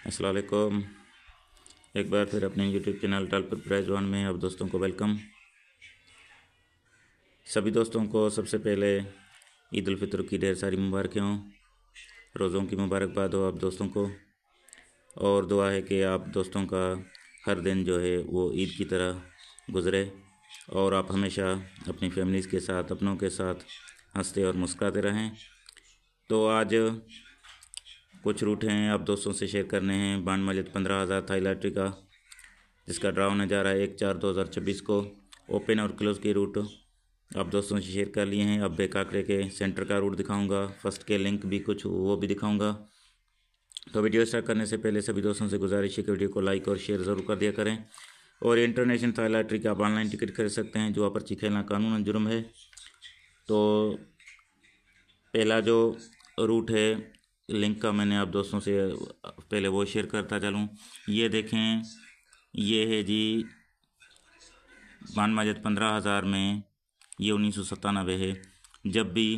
अस्सलाम वालेकुम। एक बार फिर अपने यूट्यूब चैनल टॉल पर प्राइज वन में अब दोस्तों को वेलकम। सभी दोस्तों को सबसे पहले ईद उल फितर की ढेर सारी मुबारकें हों, रोज़ों की मुबारकबाद हो आप दोस्तों को। और दुआ है कि आप दोस्तों का हर दिन जो है वो ईद की तरह गुज़रे और आप हमेशा अपनी फैमिलीज़ के साथ, अपनों के साथ हंसते और मुस्कुराते रहें। तो आज कुछ रूट हैं आप दोस्तों से शेयर करने हैं। बांड मस्जिद 15,000 थाई लॉटरी का, जिसका ड्रा होने जा रहा है 1/4/2026 को। ओपन और क्लोज़ के रूट आप दोस्तों से शेयर कर लिए हैं। अब बेक आंकड़े के सेंटर का रूट दिखाऊंगा, फर्स्ट के लिंक भी कुछ वो भी दिखाऊंगा। तो वीडियो स्टार्ट करने से पहले सभी दोस्तों से गुजारिश है कि वीडियो को लाइक और शेयर ज़रूर कर दिया करें। और इंटरनेशनल थाई लॉटरी का आप ऑनलाइन टिकट खरीद सकते हैं, जो पर्ची खेलना कानूनन जुर्म है। तो पहला जो रूट है लिंक का, मैंने आप दोस्तों से पहले वो शेयर करता चलूँ। ये देखें, ये है जी बांड मस्जिद 15,000 में, ये 1997 है। जब भी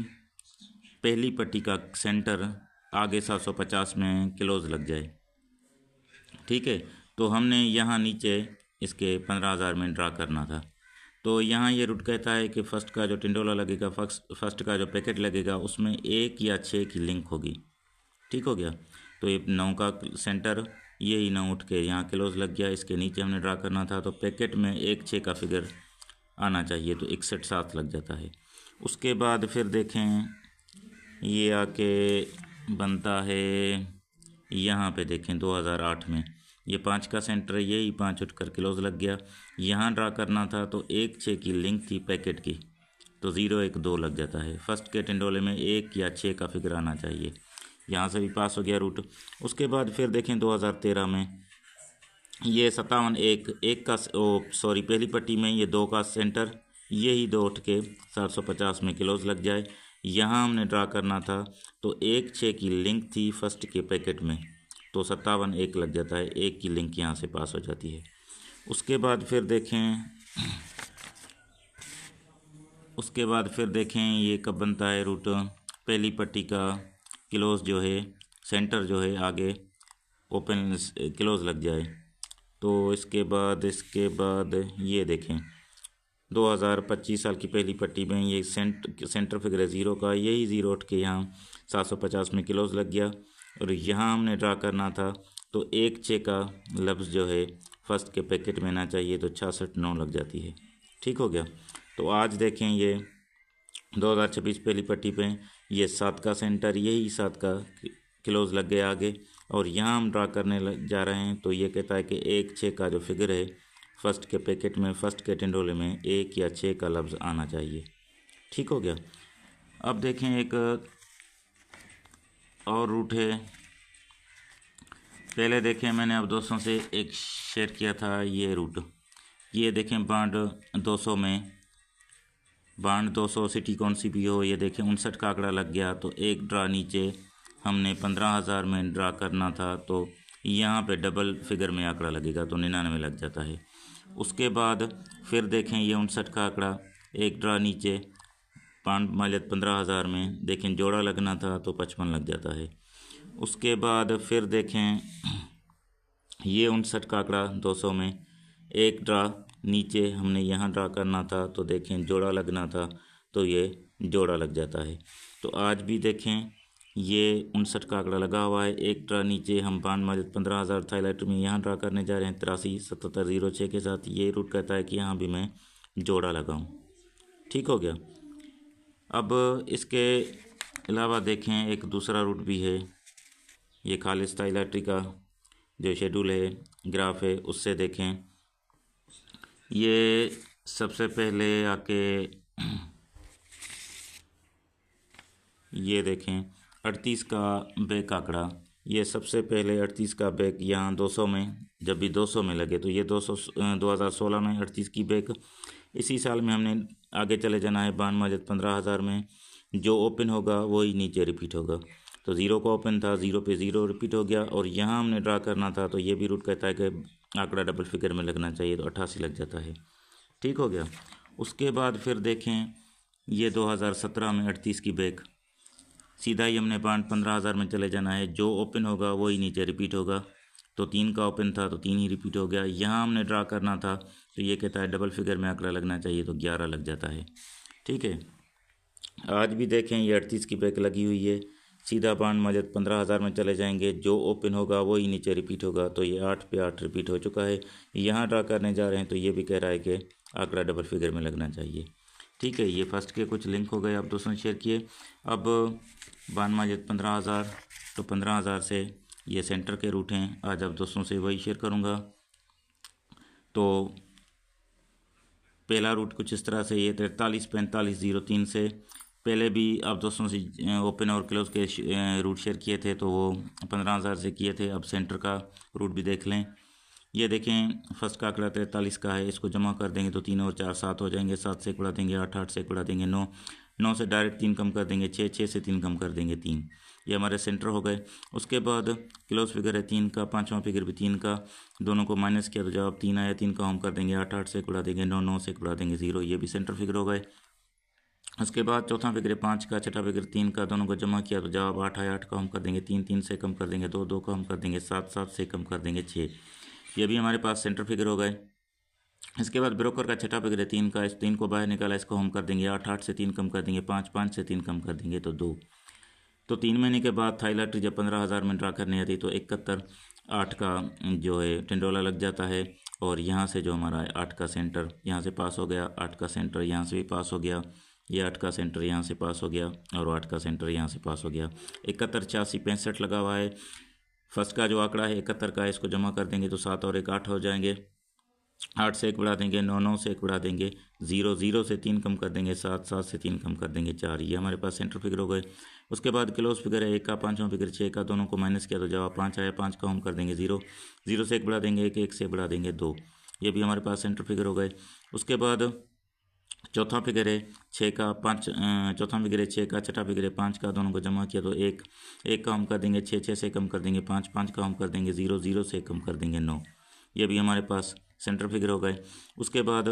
पहली पट्टी का सेंटर आगे 750 में क्लोज लग जाए, ठीक है, तो हमने यहाँ नीचे इसके 15,000 में ड्रा करना था। तो यहाँ ये रूट कहता है कि फर्स्ट का जो टिंडोला लगेगा, फर्स्ट का जो पैकेट लगेगा, उसमें 1 या 6 की लिंक होगी। ठीक हो गया। तो ये 9 का सेंटर, यही 9 उठ के यहाँ क्लोज लग गया, इसके नीचे हमने ड्रा करना था। तो पैकेट में 1/6 का फिगर आना चाहिए, तो 61/7 लग जाता है। उसके बाद फिर देखें, ये आके बनता है यहाँ पे देखें 2008 में, ये 5 का सेंटर है, यही 5 उठकर क्लोज लग गया। यहाँ ड्रा करना था तो 1/6 की लिंक थी पैकेट की, तो 0 1 2 लग जाता है। फर्स्ट के टिंडोले में 1 या 6 का फिगर आना चाहिए, यहाँ से भी पास हो गया रूट। उसके बाद फिर देखें 2013 में, ये 57 एक का पहली पट्टी में ये 2 का सेंटर, यही 2 उठ के 750 में क्लोज लग जाए। यहाँ हमने ड्रा करना था तो 1/6 की लिंक थी फर्स्ट के पैकेट में, तो 57 1 लग जाता है, 1 की लिंक यहाँ से पास हो जाती है। उसके बाद फिर देखें ये कब बनता है रूट, पहली पट्टी का क्लोज जो है, सेंटर जो है आगे ओपन क्लोज लग जाए। तो इसके बाद ये देखें 2025 साल की पहली पट्टी में ये सेंटर फिगर है 0 का, यही 0 उठ के यहाँ 750 में क्लोज लग गया। और यहाँ हमने ड्रा करना था तो 1/6 का लफ्ज़ जो है फर्स्ट के पैकेट में ना चाहिए, तो 66/9 लग जाती है। ठीक हो गया। तो आज देखें ये 2026 पहली पट्टी पे ये 7 का सेंटर, यही 7 का क्लोज लग गया आगे। और यहाँ हम ड्रा करने जा रहे हैं तो ये कहता है कि 1/6 का जो फिगर है फर्स्ट के पैकेट में, फर्स्ट के टिंडोले में 1 या 6 का लफ्ज़ आना चाहिए। ठीक हो गया। अब देखें एक और रूट है, पहले देखें मैंने अब दोस्तों से एक शेयर किया था ये रूट। ये देखें बांड 200 में, बांड 200 सिटी कौन सी भी हो, ये देखें 59 का आंकड़ा लग गया। तो एक ड्रा नीचे हमने 15,000 में ड्रा करना था, तो यहाँ पे डबल फिगर में आंकड़ा लगेगा, तो 99 लग जाता है। उसके बाद फिर देखें ये 59 का आंकड़ा, एक ड्रा नीचे बांड मस्जिद 15,000 में, देखें जोड़ा लगना था तो 55 लग जाता है। उसके बाद फिर देखें ये 59 का आंकड़ा 200 में, एक ड्रा नीचे हमने यहाँ ड्रा करना था, तो देखें जोड़ा लगना था, तो ये जोड़ा लग जाता है। तो आज भी देखें ये 59 का आंकड़ा लगा हुआ है, एक ड्रा नीचे हम बांड मस्जिद 15,000 थाई लॉटरी में यहाँ ड्रा करने जा रहे हैं 83/7706 के साथ। ये रूट कहता है कि यहाँ भी मैं जोड़ा लगाऊँ। ठीक हो गया। अब इसके अलावा देखें एक दूसरा रूट भी है, ये खालिस थाई लॉटरी का जो शेड्यूल है, ग्राफ है, उससे देखें। ये सबसे पहले आके ये देखें 38 का बैक आंकड़ा, ये सबसे पहले 38 का बैक यहाँ 200 में, जब भी 200 में लगे तो ये 2016 में 38 की बैक। इसी साल में हमने आगे चले जाना है बांड मस्जिद 15,000 में, जो ओपन होगा वही नीचे रिपीट होगा। तो 0 का ओपन था, 0 पे 0 रिपीट हो गया। और यहाँ हमने ड्रा करना था, तो ये भी रूट कहता है कि आंकड़ा डबल फिगर में लगना चाहिए, तो 88 लग जाता है। ठीक हो गया। उसके बाद फिर देखें ये 2017 में 38 की बैक, सीधा ही हमने बांड 15,000 में चले जाना है, जो ओपन होगा वही नीचे रिपीट होगा। तो 3 का ओपन था तो 3 ही रिपीट हो गया। यहाँ हमने ड्रा करना था तो ये कहता है डबल फिगर में आंकड़ा लगना चाहिए, तो 11 लग जाता है। ठीक है, आज भी देखें ये 38 की ब्रेक लगी हुई है, सीधा बाण मजद 15,000 में चले जाएंगे, जो ओपन होगा वो ही नीचे रिपीट होगा, तो ये 8 पे 8 रिपीट हो चुका है। यहाँ ड्रा करने जा रहे हैं तो ये भी कह रहा है कि आंकड़ा डबल फिगर में लगना चाहिए। ठीक है, ये फर्स्ट के कुछ लिंक हो गए, आप दोस्तों शेयर किए। अब बाण मजद 15,000, तो 15,000 से ये सेंटर के रूट हैं, आज आप दोस्तों से वही शेयर करूँगा। तो पहला रूट कुछ इस तरह से, ये 434503 से पहले भी आप दोस्तों से ओपन और क्लोज के रूट शेयर किए थे, तो वो 15,000 से किए थे। अब सेंटर का रूट भी देख लें। ये देखें फर्स्ट का आंकड़ा 43 का है, इसको जमा कर देंगे तो 3 और 4 7 हो जाएंगे, 7 से बढ़ा देंगे 8, 8 से बढ़ा देंगे 9, 9 से डायरेक्ट 3 कम कर देंगे 6, 6 से 3 कम कर देंगे 3। ये हमारे सेंटर हो गए। उसके बाद क्लोज फिगर है 3 का, पांचवा फिगर भी 3 का, दोनों को माइनस किया तो जवाब 3 आया। 3 का हम कर देंगे 8, 8 से बढ़ा देंगे 9, 9 से बढ़ा देंगे 0, ये भी सेंटर फिगर हो गए। उसके बाद चौथा फिगर 5 का, छठा फिगर 3 का, दोनों को जमा किया तो जवाब 8 आया। 8 का हम कर देंगे 3, 3 से कम कर देंगे 2, 2 का हम कर देंगे 7, 7 से कम कर देंगे 6, ये भी हमारे पास सेंटर फिगर हो गए। इसके बाद ब्रोकर का छठा फिगर है 3 का, इस 3 को बाहर निकाला, इसको हम कर देंगे 8, 8 से 3 कम कर देंगे 5, 5 से 3 कम कर देंगे तो 2। तो 3 महीने के बाद थाई लॉटरी जब 15,000 में ड्रा करने आती तो 71 8 का जो है टिंडोला लग जाता है, और यहाँ से जो हमारा 8 का सेंटर यहाँ से पास हो गया, 8 का सेंटर यहाँ से भी पास हो गया, ये 8 का सेंटर यहाँ से पास हो गया और 8 का सेंटर यहाँ से पास हो गया। 71 86 65 लगा हुआ है। फर्स्ट का जो आंकड़ा है 71 का है, इसको जमा कर देंगे तो 7 और 1 8 हो जाएंगे, 8 से 1 बढ़ा देंगे 9, 9 से 1 बढ़ा देंगे 0, 0 से 3 कम कर देंगे 7, 7 से 3 कम कर देंगे 4, ये हमारे पास सेंटर फिगर हो गए। उसके बाद क्लोज फिगर है 1 का, पांचवा फिगर 6 का, दोनों को माइनस किया तो जवाब 5 आया। 5 का हम कर देंगे 0, 0 से 1 बढ़ा देंगे 1, 1 से बढ़ा देंगे 2, ये भी हमारे पास सेंटर फिगर हो गए। उसके बाद चौथा फिगर है 6 का, चौथा फिगर है 6 का, छठा फिगर है 5 का, दोनों को जमा किया तो 1, 1 का हम कर देंगे 6, 6 से कम कर देंगे 5, 5 का हम कर देंगे 0, 0 से कम कर देंगे 9, ये भी हमारे पास सेंटर फिगर हो गए। उसके बाद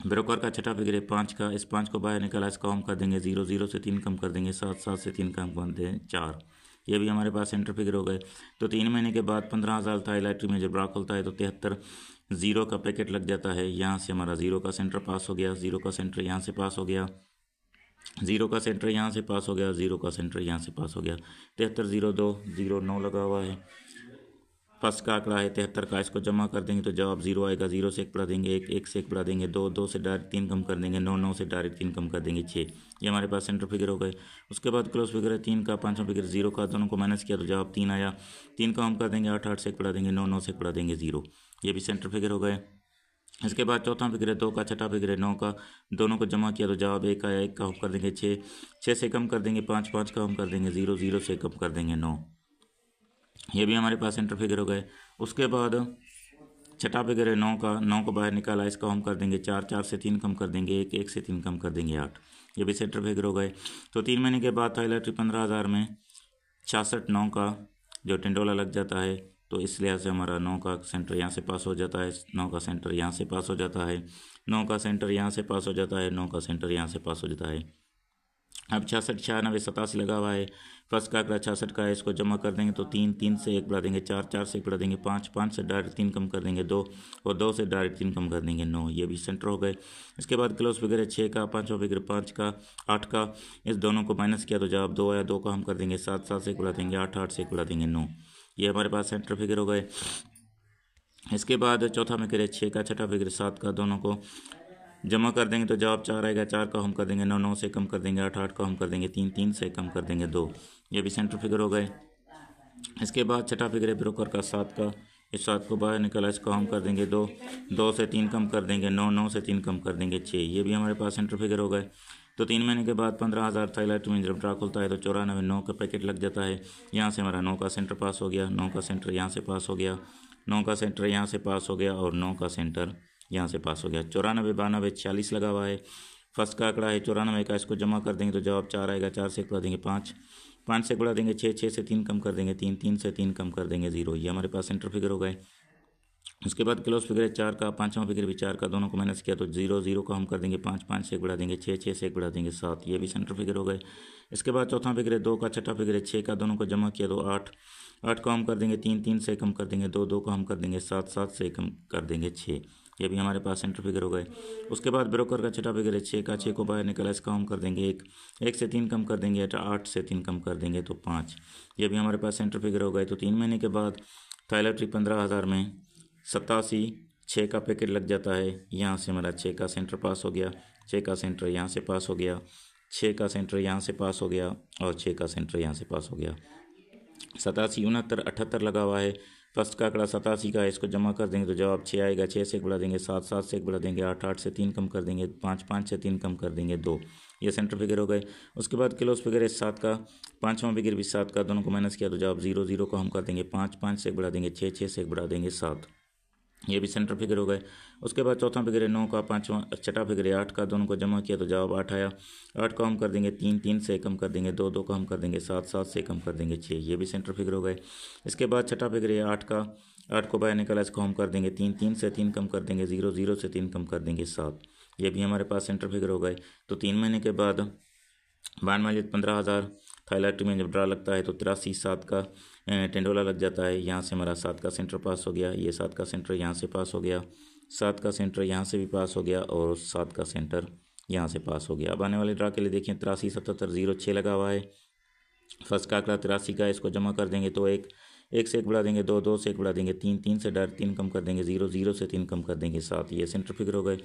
ब्रोकर का छठा फिगर है 5 का, इस 5 को बाहर निकाला, इसको हम कर देंगे 0, 0 से 3 कम कर देंगे 7, 7 से 3 कम कर देंगे 4, ये भी हमारे पास सेंटर फिगर हो गए। तो 3 महीने के बाद 15,000 था लॉटरी में जब ड्रा खुलता है तो 73 0 का पैकेट लग जाता है। यहाँ से हमारा 0 का सेंटर पास हो गया, 0 का सेंटर यहाँ से पास हो गया, 0 का सेंटर यहाँ से पास हो गया, 0 का सेंटर यहाँ से पास हो गया। 73 0 2 0 9 लगा हुआ है। फर्स्ट का आंकड़ा है 73 का, इसको जमा कर देंगे तो जवाब 0 आएगा। 0 से 1 बढ़ा देंगे 1, 1 से 1 बढ़ा देंगे 2, 2 से डायरेक्ट 3 कम कर देंगे 9, 9 से डायरेक्ट 3 कम कर देंगे 6, ये हमारे पास सेंटर फिगर हो गए। उसके बाद क्लोज फिगर है 3 का, पांचवा फिगर 0 का, दोनों को माइनस किया तो जवाब 3 आया। 3 का हम कर देंगे 8, 8 से 1 बढ़ा देंगे 9, 9 से 1 बढ़ा देंगे 0, ये भी सेंटर फिगर हो गए। इसके बाद चौथा फिगर है 2 का, छठा फिगर है 9 का, दोनों को जमा किया तो जवाब 1 आया। 1 का हम कर देंगे 6, 6 से कम कर देंगे 5, 5 का हम कर देंगे 0, 0 से कम कर देंगे 9, ये भी हमारे पास सेंटर फिगर हो गए। उसके बाद छठा फिगर है 9 का, 9 को बाहर निकाला, इसको हम कर देंगे 4, 4 से 3 कम कर देंगे 1, 1 से 3 कम कर देंगे 8, ये भी सेंटर फिगर हो गए। तो 3 महीने के बाद था लॉटरी 15,000 में 66 9 का जो टिंडोला लग जाता है, तो इस लिहाज से हमारा 9 का सेंटर यहाँ से पास हो जाता है, 9 का सेंटर यहाँ से पास हो जाता है, 9 का सेंटर यहाँ से पास हो जाता है, 9 का सेंटर यहाँ से पास हो जाता है। अब 66 96 87 लगा हुआ है। फर्स्ट का आंकड़ा 66 का है, इसको जमा कर देंगे तो 3, 3 से 1 बढ़ा देंगे 4, 4 से 1 बढ़ा देंगे 5, 5 से डायरेक्ट 3 कम कर देंगे 2, और 2 से डायरेक्ट 3 कम कर देंगे 9, ये भी सेंटर हो गए। इसके बाद क्लोज फिगर है 6 का, पांचवा फिगर 5 का, 8 का, इस दोनों को माइनस किया तो जवाब 2 आया। 2 का हम कर देंगे 7, 7 से 1 बढ़ा देंगे 8, 8 से 1 बढ़ा देंगे 9, ये हमारे पास सेंटर फिगर हो गए। इसके बाद चौथा फिगर है 6 का, छठा फिगर 7 का, दोनों को जमा कर देंगे तो जवाब 4 आएगा। 4 का हम कर देंगे 9, 9 से कम कर देंगे 8, 8 का हम कर देंगे 3, 3 से कम कर देंगे 2, ये भी सेंटर फिगर हो गए। इसके बाद छठा फिगर है ब्रोकर का 7 का, इस 7 को बाहर निकाला, इसको हम कर देंगे 2, 2 से 3 कम कर देंगे 9, 9 से 3 कम कर देंगे 6, ये भी हमारे पास सेंटर फिगर हो गए। तो 3 महीने के बाद 15,000 था लॉटरी में जब ड्रा खुलता है तो 94 9 का पैकेट लग जाता है। यहाँ से हमारा 9 का सेंटर पास हो गया, 9 का सेंटर यहाँ से पास हो गया, 9 का सेंटर यहाँ से पास हो गया, और 9 का सेंटर यहाँ से पास हो गया। 94 92 46 लगा हुआ है। फर्स्ट का आंकड़ा है 94 का, इसको जमा कर देंगे तो जवाब 4 आएगा। 4 से बढ़ा देंगे 5, 5 से बढ़ा देंगे 6, 6 से 3 कम कर देंगे 3, 3 से 3 कम कर देंगे 0, ये हमारे पास सेंटर फिगर हो गए। उसके बाद क्लोज फिगर है 4 का, पाँचवा फिगर भी 4 का, दोनों को माइनस किया तो 0 0 को हम कर देंगे 5, 5 से एक बढ़ा देंगे 6, 6 से एक बढ़ा देंगे 7, ये भी सेंटर फिगर हो गए। इसके बाद चौथा फिगर है 2 का, छठा फिगर है 6 का, दोनों को जमा किया तो 8, 8 को हम कर देंगे 3, 3 से कम कर देंगे 2, 2 को हम कर देंगे 7, 7 से कम कर देंगे 6, ये भी हमारे पास सेंटर फिगर हो गए। उसके बाद ब्रोकर का छठा फिगर है 6 का, 6 को बाहर निकाला, इसका हम कर देंगे 1, 1 से 3 कम कर देंगे 8 से 3 कम कर देंगे तो 5, ये भी हमारे पास सेंटर फिगर हो गए। तो 3 महीने के बाद थाईलैंड 15,000 में 87 6 का पैकेट लग जाता है। यहाँ से हमारा 6 का सेंटर पास हो गया, 6 का सेंटर यहाँ से पास हो गया, 6 का सेंटर यहाँ से पास हो गया और 6 का सेंटर यहाँ से पास हो गया। 87 69 78 लगा हुआ है, फर्स्ट का आंकड़ा 87 का है, इसको जमा कर देंगे तो जवाब 6 आएगा। 6 से एक बढ़ा देंगे 7, 7 से एक बढ़ा देंगे 8, 8 से 3 कम कर देंगे 5, 5 से 3 कम कर देंगे 2, ये सेंटर फिगर हो गए। उसके बाद क्लोज फिगर है 7 का, पाँचवां फिगर भी 7 का, दोनों को माइनस किया तो जवाब 0, 0 को हम कर देंगे 5, 5 से एक बढ़ा देंगे 6, 6 से एक बढ़ा देंगे 7, ये भी सेंटर फिगर हो गए। उसके बाद चौथा फिगर है 9 का, पाँचवा छठा फिगर है 8 का, दोनों को जमा किया तो जवाब 8 आया। 8 को हम कर देंगे 3, 3 से कम कर देंगे 2, 2 को हम कर देंगे 7, 7 से कम कर देंगे 6, ये भी सेंटर फिगर हो गए। इसके बाद छठा फिगर है 8 का, 8 को बाहर निकाला, इसको हम कर देंगे 3, 3 से 3 कम कर देंगे 0, 0 से 3 कम कर देंगे 7, ये भी हमारे पास सेंटर फिगर हो गए। तो 3 महीने के बाद बांड मालिक 15,000 थाईलैंड में जब ड्रा लगता है तो 83 7 का टेंडोला लग जाता है। यहाँ से हमारा 7 का सेंटर पास हो गया, ये 7 का सेंटर यहाँ से पास हो गया, 7 का सेंटर यहाँ से भी पास हो गया और 7 का सेंटर यहाँ से पास हो गया। अब आने वाले ड्रा के लिए देखिए 83 77 0 6 लगा हुआ है, फर्स्ट का आंकड़ा 83 का, इसको जमा कर देंगे तो 1, 1 से एक बढ़ा देंगे 2, 2 से एक बढ़ा देंगे 3, 3 से डायरेक्ट 3 कम कर देंगे 0, 0 से 3 कम कर देंगे 7, ये सेंटर फिगर हो गए।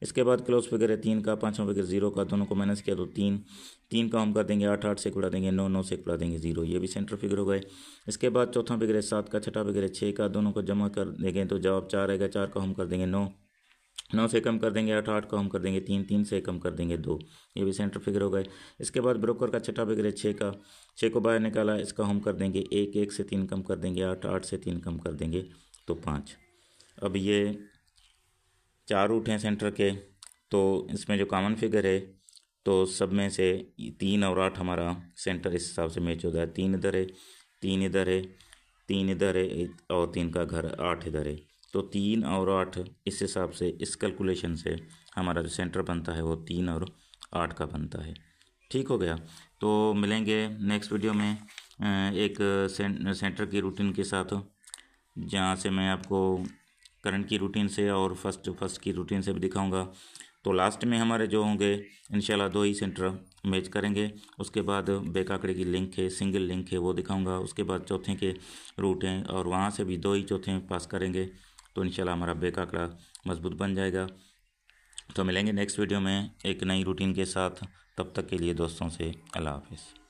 इसके बाद क्लोज फिगर है 3 का, पाँचवा फिगर 0 का, दोनों को माइनस किया तो 3, 3 का हम कर देंगे 8, 8 से बढ़ा देंगे 9, 9 से बढ़ा देंगे 0, ये भी सेंटर फिगर हो गए। इसके बाद चौथा फिगर है 7 का, छठा फिगर है 6 का, दोनों को जमा कर देंगे तो जवाब 4 आएगा। 4 को हम कर देंगे 9, 9 से कम कर देंगे 8, 8 को हम कर देंगे 3, 3 से कम कर देंगे 2, ये भी सेंटर फिगर हो गए। इसके बाद ब्रोकर का छठा फिगर है 6 का, 6 को बाहर निकाला, इसका हम कर देंगे 1, 1 से 3 कम कर देंगे 8, 8 से 3 कम कर देंगे तो 5। अब ये 4 रूट हैं सेंटर के, तो इसमें जो कॉमन फिगर है तो सब में से 3 और 8 हमारा सेंटर इस हिसाब से मैच होता है। 3 इधर है, 3 इधर है, 3 इधर है और 3 का घर 8 इधर है, तो 3 और 8 इस हिसाब से, इस कैलकुलेशन से हमारा जो सेंटर बनता है वो 3 और 8 का बनता है। ठीक हो गया। तो मिलेंगे नेक्स्ट वीडियो में एक सेंटर की रूटीन के साथ, जहाँ से मैं आपको करंट की रूटीन से और फर्स्ट की रूटीन से भी दिखाऊंगा। तो लास्ट में हमारे जो होंगे इंशाल्लाह 2 ही सेंटर मैच करेंगे, उसके बाद बैक आंकड़े की लिंक है, सिंगल लिंक है, वो दिखाऊंगा। उसके बाद चौथे के रूट हैं और वहाँ से भी 2 ही चौथे पास करेंगे, तो इंशाल्लाह हमारा बैक आंकड़ा मजबूत बन जाएगा। तो मिलेंगे नेक्स्ट वीडियो में एक नई रूटीन के साथ, तब तक के लिए दोस्तों से अल्लाह हाफिज़।